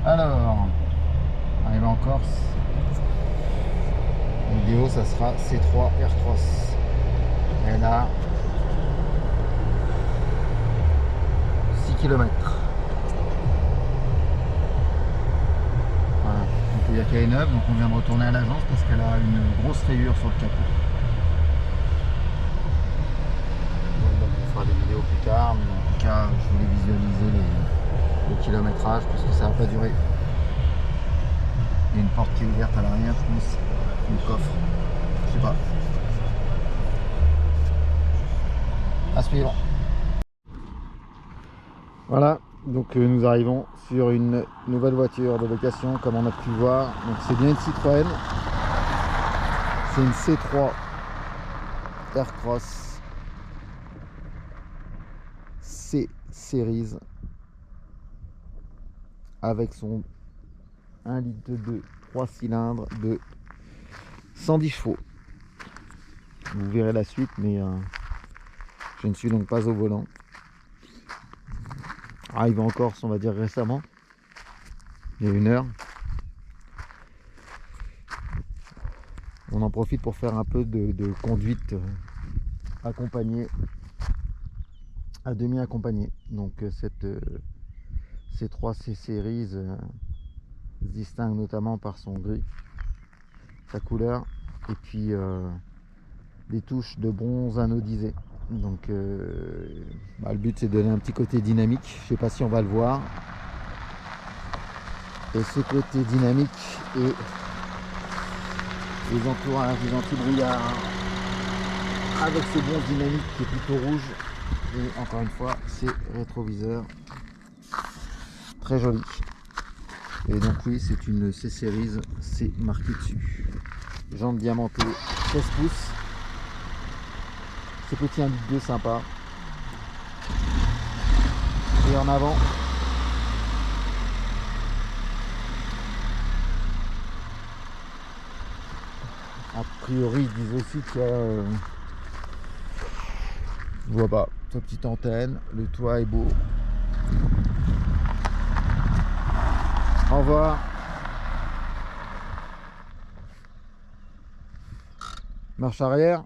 Alors, arrivé en Corse. Vidéo, ça sera C3 Aircross. Et là, 6 km. Voilà. Donc il n'y a qu'elle est neuve, donc on vient de retourner à l'agence parce qu'elle a une grosse rayure sur le capot. Donc on fera des vidéos plus tard, mais en tout cas je voulais visualiser le kilométrage parce que ça va pas durer. Il y a une porte qui est ouverte à l'arrière, je pense, le coffre, je sais pas. À suivre. Voilà, donc nous arrivons sur une nouvelle voiture de location comme on a pu voir. Donc c'est bien une Citroën, c'est une C3 Aircross C Series avec son 1 litre de 3 cylindres de 110 chevaux. Vous verrez la suite, mais je ne suis donc pas au volant. Arrivé en Corse, on va dire récemment, il y a 1 heure. On en profite pour faire un peu de conduite accompagnée, à demi accompagnée. Donc cette C3 C Series se distingue notamment par son gris, sa couleur, et puis des touches de bronze anodisé. Donc le but c'est de donner un petit côté dynamique. Je sais pas si on va le voir. Et ce côté dynamique et les entourages, les anti-brouillards avec ce bronze dynamique qui est plutôt rouge. Et encore une fois, c'est rétroviseur très joli. Et donc oui, c'est une C-Series, c'est marqué dessus. Jantes diamantées 16 pouces. Ce petit 1,2 litre sympa. Et en avant, a priori ils disent aussi qu'il y a je vois pas, sa petite antenne, le toit est beau. Au revoir. Marche arrière.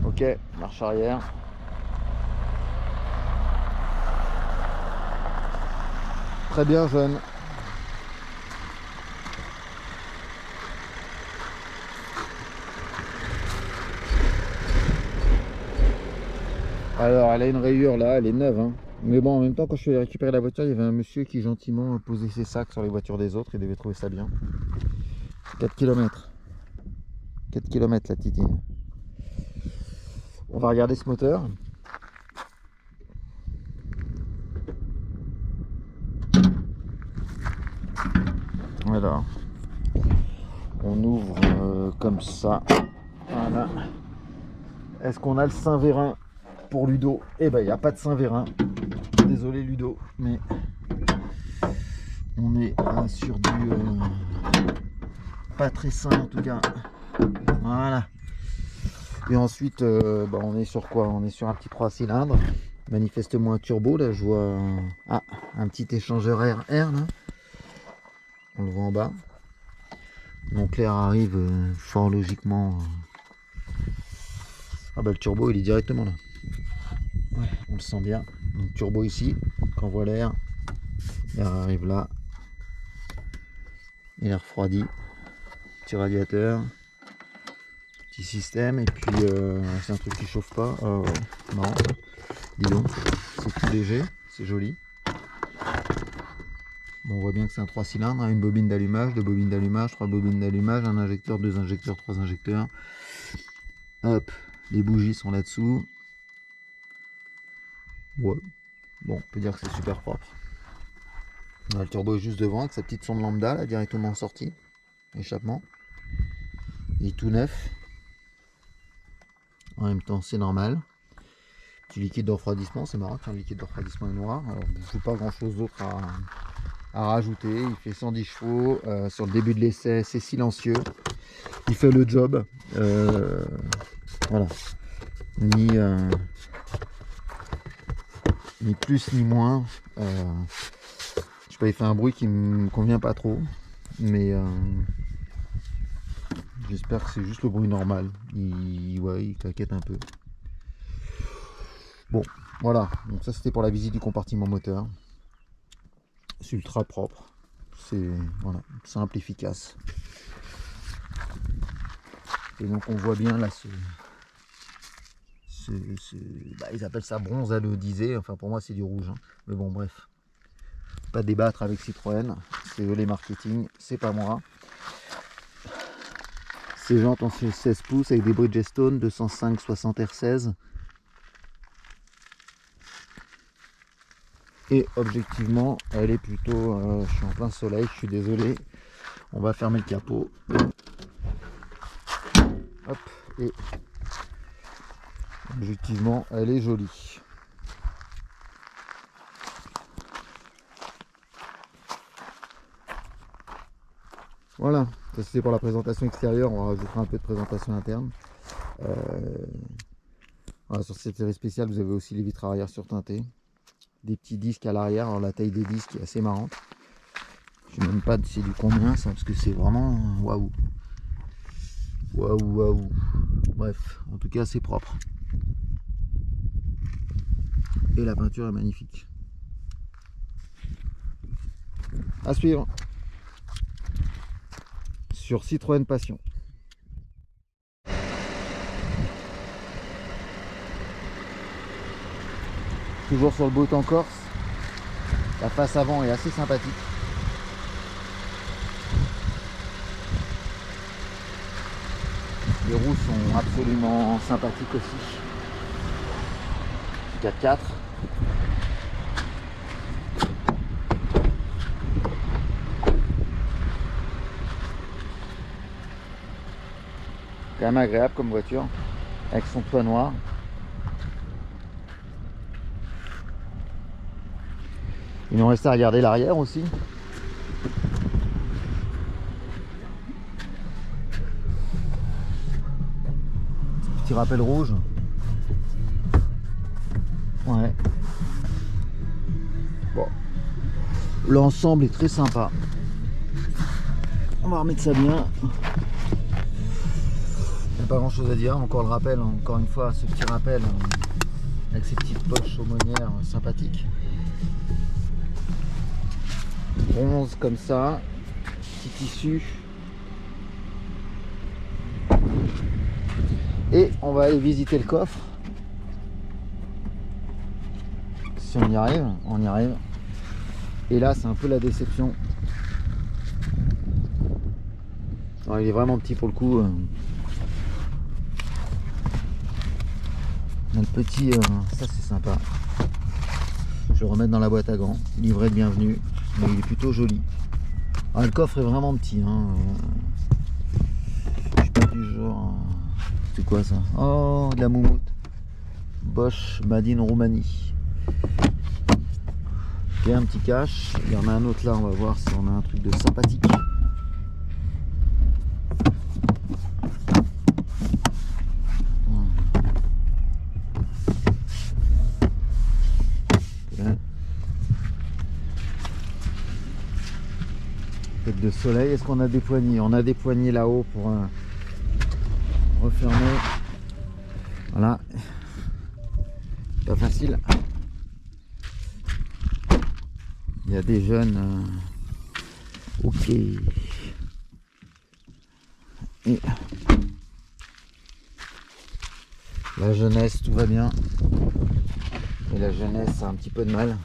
Ok, marche arrière. Très bien jeune. Alors elle a une rayure là, elle est neuve hein. Mais bon, en même temps quand je suis allé récupérer la voiture, il y avait un monsieur qui gentiment posait ses sacs sur les voitures des autres. Il devait trouver ça bien. 4 km. 4 km la titine. On va regarder ce moteur. Alors, on ouvre comme ça. Voilà. Est-ce qu'on a le Saint-Vérin pour Ludo? Eh ben, il n'y a pas de Saint-Vérin. Désolé Ludo, mais on est sur du pas très sain en tout cas. Voilà. Et ensuite, on est sur quoi? On est sur un petit 3 cylindres. Manifestement un turbo. Là, je vois un petit échangeur air là. On le voit en bas. Donc l'air arrive fort logiquement. Ah bah le turbo il est directement là. Ouais, on le sent bien. Donc turbo ici, quand on voit l'air arrive là. Il est refroidi. Petit radiateur. Petit système. Et puis c'est un truc qui chauffe pas. Ouais, marrant. Dis donc, c'est tout léger, c'est joli. Bon, on voit bien que c'est un 3 cylindres, hein, une bobine d'allumage, 2 bobines d'allumage, 3 bobines d'allumage, un injecteur, 2 injecteurs, 3 injecteurs. Hop, les bougies sont là-dessous. Ouais, bon, on peut dire que c'est super propre. Le turbo est juste devant avec sa petite sonde lambda, là, directement sortie. Échappement. Il est tout neuf. En même temps, c'est normal. Petit liquide de refroidissement, c'est marrant, le liquide de refroidissement est noir. Alors, je n'ai pas grand-chose d'autre à rajouter. Il fait 110 chevaux. Sur le début de l'essai, c'est silencieux. Il fait le job. Voilà. ni plus ni moins. Je sais pas, il fait un bruit qui me convient pas trop, mais j'espère que c'est juste le bruit normal. Il claquette un peu. Bon, voilà. Donc ça c'était pour la visite du compartiment moteur. C'est ultra propre. C'est voilà, simple, efficace. Et donc on voit bien là ils appellent ça bronze anodisé. Enfin pour moi c'est du rouge. Hein. Mais bon bref. Pas débattre avec Citroën. C'est eux les marketing. C'est pas moi. Ces jantes ont 16 pouces avec des Bridgestone 205/60 R16. Et objectivement elle est plutôt... je suis en plein soleil, je suis désolé. On va fermer le capot. Hop, et objectivement elle est jolie. Voilà, ça c'était pour la présentation extérieure. On rajoutera un peu de présentation interne. Voilà, sur cette série spéciale vous avez aussi les vitres arrière surteintées, des petits disques à l'arrière. Alors la taille des disques est assez marrante. Je ne sais même pas c'est du combien ça, parce que c'est vraiment waouh. Waouh. Bref, en tout cas c'est propre. Et la peinture est magnifique. À suivre sur Citroën Passion. Toujours sur le beau temps corse. La face avant est assez sympathique. Les roues sont absolument sympathiques aussi. 4x4. Quand même agréable comme voiture, avec son toit noir. Il nous reste à regarder l'arrière aussi. Petit rappel rouge. Ouais. Bon. L'ensemble est très sympa. On va remettre ça bien. Il n'y a pas grand chose à dire. Encore le rappel, encore une fois, ce petit rappel avec ces petites poches aumônières sympathiques. Bronze comme ça. Petit tissu. Et on va aller visiter le coffre. Si on y arrive, on y arrive. Et là, c'est un peu la déception. Alors, il est vraiment petit pour le coup. Le petit, ça c'est sympa. Je vais le remettre dans la boîte à gants. Livret de bienvenue. Mais il est plutôt joli. Alors, le coffre est vraiment petit. Hein. Je suis pas du genre... C'est quoi ça? Oh, de la moumoute. Bosch Made in Roumanie. Il y a un petit cache. Il y en a un autre là. On va voir si on a un truc de sympathique. Tête de soleil. Est-ce qu'on a des poignées? On a des poignées là-haut pour refermer. Voilà. Pas facile. Il y a des jeunes. Ok. Et la jeunesse, tout va bien. Et la jeunesse a un petit peu de mal.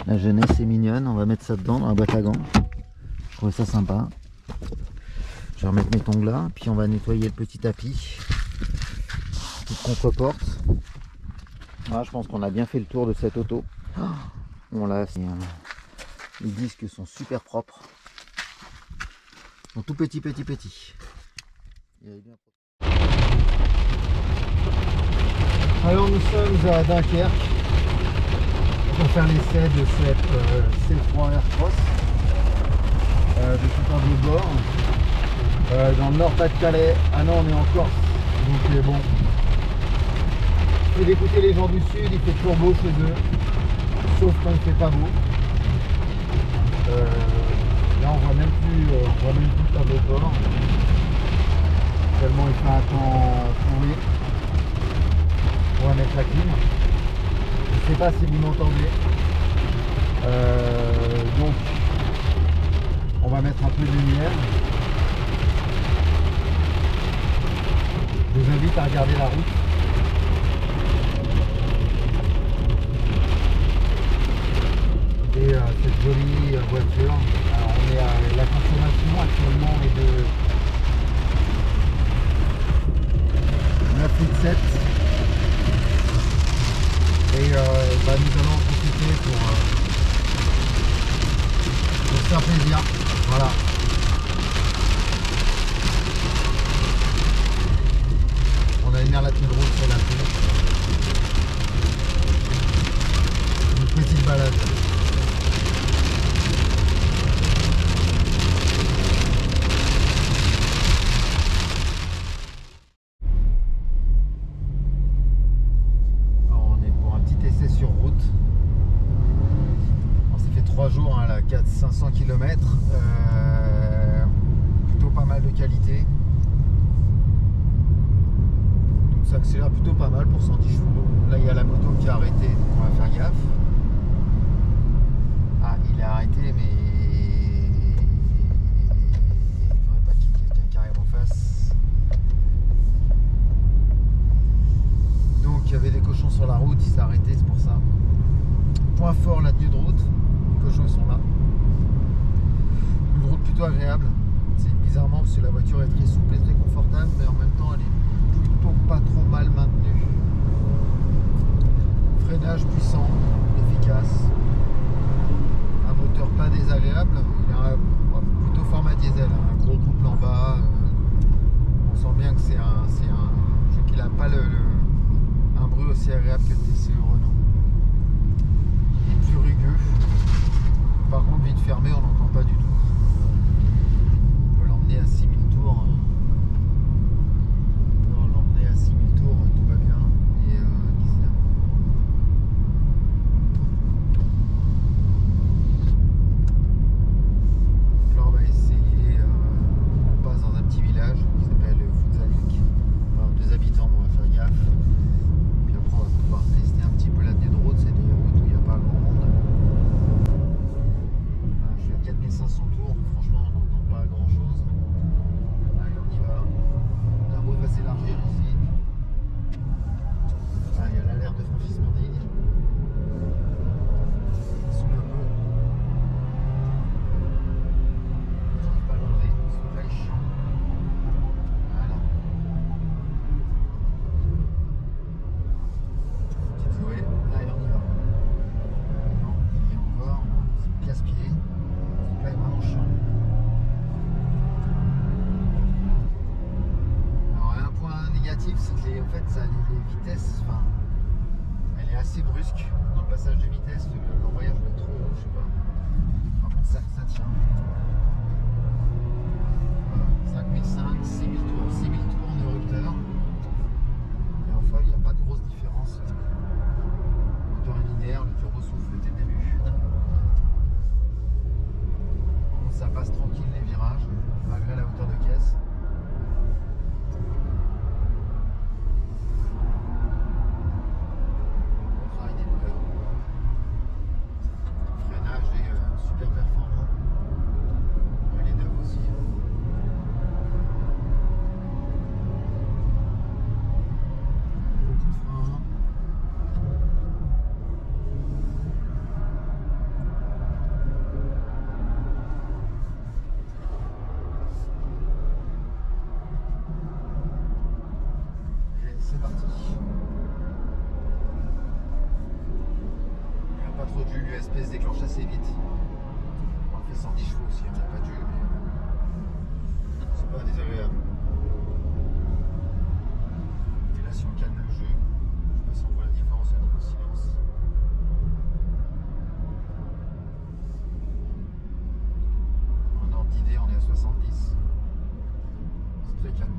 La jeunesse est mignonne. On va mettre ça dedans dans la boîte à gants. Je trouvais ça sympa. Je vais remettre mes tongs là. Puis on va nettoyer le petit tapis. Petite contre-porte. Voilà, je pense qu'on a bien fait le tour de cette auto. On l'a. Les disques sont super propres. Ils sont tout petits. Alors nous sommes à Dunkerque pour faire l'essai de cette C3 Aircross de tout un de bord dans le Nord-Pas-de-Calais. Ah non, on est en Corse, donc bon, faut d'écouter les gens du sud, il fait toujours beau chez eux, sauf quand il fait pas beau. Là on voit même plus le tableau de bord, tellement il fait un temps pourri. On va mettre la clim. Je sais pas si vous m'entendez. Donc on va mettre un peu de lumière. Je vous invite à regarder la route. Et cette jolie voiture. Alors on est à la consommation actuellement est de 9,7 litres. Et nous allons en profiter pour se faire plaisir. Voilà. On a une heure la tenue de route sur la pluie. Une petite balade. Alors, on est pour un petit essai sur route. Alors, ça fait 3 jours, hein, là, 400-500 km. Plutôt pas mal de qualité. Ça accélère plutôt pas mal pour 110 chevaux. Là il y a la moto qui a arrêté, donc on va faire gaffe. Ah, il est arrêté, mais il ne faudrait pas qu'il y ait quelqu'un qui arrive en face. Donc il y avait des cochons sur la route, il s'est arrêté, c'est pour ça. Point fort, la tenue de route, les cochons sont là. Une route plutôt agréable. C'est bizarrement parce que la voiture est très souple et très confortable, mais en même temps elle est plutôt pas trop mal maintenu. Freinage puissant, efficace. Un moteur pas désagréable. Il a plutôt format diesel, hein, un gros couple en bas. On sent bien que c'est un. Je sais qu'il n'a pas un bruit aussi agréable que le TCE Renault. Il est plus rugueux. Par contre, vite fermé, on n'entend pas du tout. On peut l'emmener à 6000 tours. À 6000 tours, tout va bien. Et qu'est-ce qu'il y a ? Donc là on va essayer, on passe dans un petit village qui s'appelle Futsalik. Alors 2 habitants, mais on va faire gaffe. Puis après on va pouvoir tester un petit peu la tenue de route, c'est des routes où il n'y a pas grand monde. Voilà, je suis à 4500 tours, franchement on n'entend pas grand chose. Allez, on y va. La route va s'élargir ici. Ah, il y a l'alerte de franchissement des lignes. Sous le peu. J'arrive pas à l'enlever, c'est très chiant. Voilà. Petite Zoé. Allez, on y va. Non, il y a encore. C'est casse-pied. C'est quand même vraiment chiant. Alors, un point négatif, c'est que en fait, ça, les vitesses, enfin, elle est assez brusque dans le passage de vitesse. L'embrayage va trop, je sais pas. Par contre, ça tient. Voilà, 5005, 6000 tours, 6000 tours en érupteur. Et enfin, il n'y a pas de grosse différence. Le moteur est linéaire, le turbo souffle dès le début. Bon, ça passe tranquille les virages, malgré la hauteur de caisse. C'est parti. Il n'y a pas trop de jus, l'USP se déclenche assez vite. On fait 110 chevaux aussi, il n'y a pas de jus, mais c'est pas désagréable. Et là, si on calme le jeu, je sais pas si on voit la différence au niveau silence. En ordre d'idée, on est à 70. C'est très calme.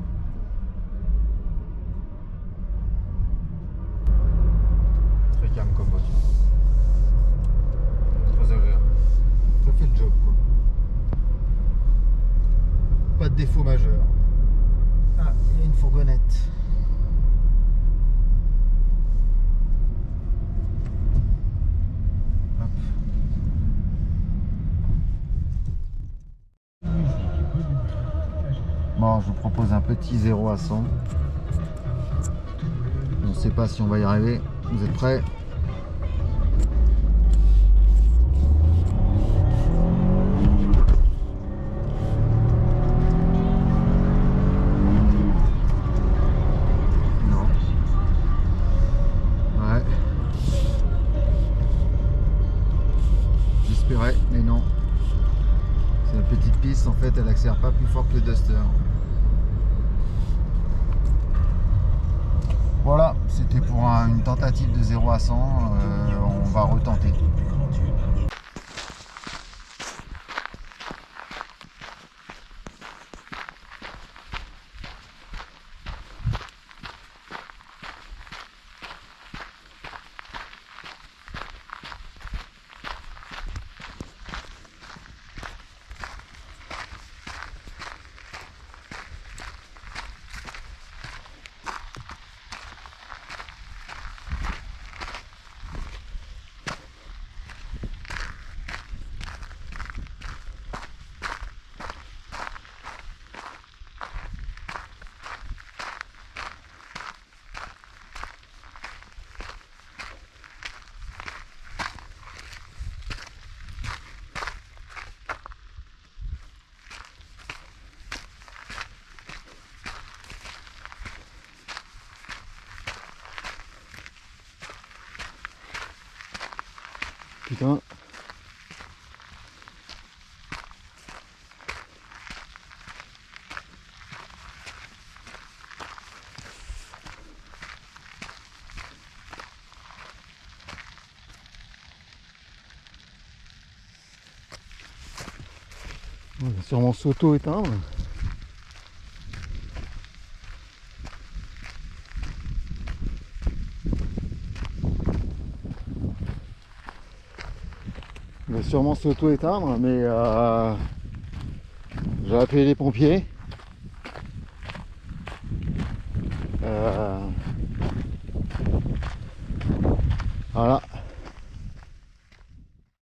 calme comme voiture. Très agréable. Ça fait le job quoi. Pas de défaut majeur. Ah, il y a une fourgonnette. Hop. Bon, je vous propose un petit 0 à 100. On ne sait pas si on va y arriver. Vous êtes prêts? Non. Ouais. J'espérais, mais non. C'est la petite piste, en fait, elle accélère pas plus fort que le Duster. Voilà, c'était pour une tentative de 0 à 100, on va retenter. Putain. On va sûrement s'auto-éteindre. On va sûrement s'auto-éteindre, mais j'ai appelé les pompiers. Voilà.